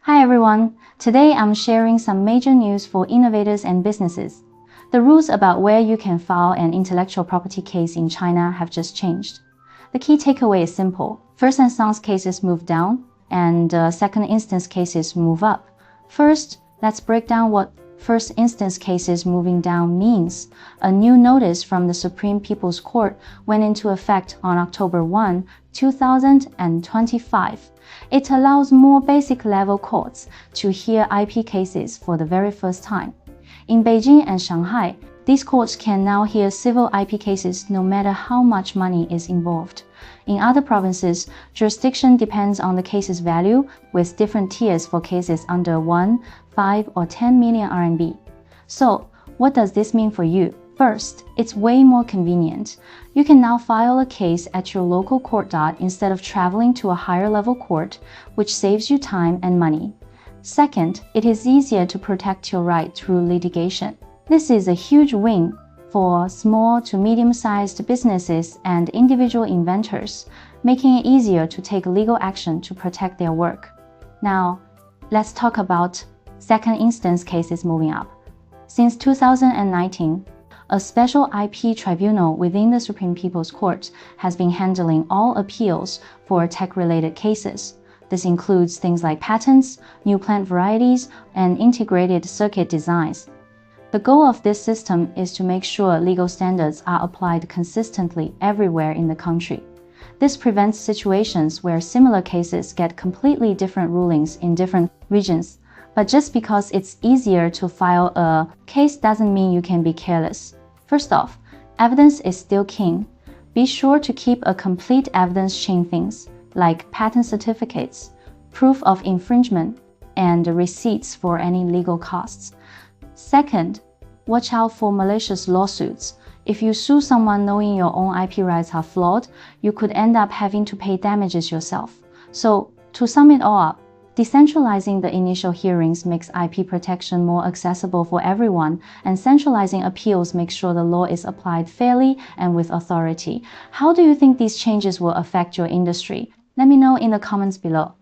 Hi everyone, today I'm sharing some major news for innovators and businesses. The rules about where you can file an intellectual property case in China have just changed. The key takeaway is simple. First instance cases move down, and second instance cases move up. First, let's break down what first instance cases moving down means. A new notice from the Supreme People's Court went into effect on October 1, 2025. It allows more basic level courts to hear IP cases for the very first time. In Beijing and Shanghai, these courts can now hear civil IP cases no matter how much money is involved. In other provinces, jurisdiction depends on the case's value, with different tiers for cases under 1, 5, or 10 million RMB. So, what does this mean for you? First, it's way more convenient. You can now file a case at your local court instead of traveling to a higher level court, which saves you time and money. Second, it is easier to protect your right through litigation. This is a huge win for small to medium-sized businesses and individual inventors, making it easier to take legal action to protect their work. Now, let's talk about second instance cases moving up. Since 2019, a special IP tribunal within the Supreme People's Court has been handling all appeals for tech-related cases. This includes things like patents, new plant varieties, and integrated circuit designs. The goal of this system is to make sure legal standards are applied consistently everywhere in the country. This prevents situations where similar cases get completely different rulings in different regions. But just because it's easier to file a case doesn't mean you can be careless. First off, evidence is still king. Be sure to keep a complete evidence chain, things like patent certificates, proof of infringement, and receipts for any legal costs. Second, watch out for malicious lawsuits. If you sue someone knowing your own IP rights are flawed, you could end up having to pay damages yourself. So, to sum it all up, decentralizing the initial hearings makes IP protection more accessible for everyone, and centralizing appeals makes sure the law is applied fairly and with authority. How do you think these changes will affect your industry? Let me know in the comments below.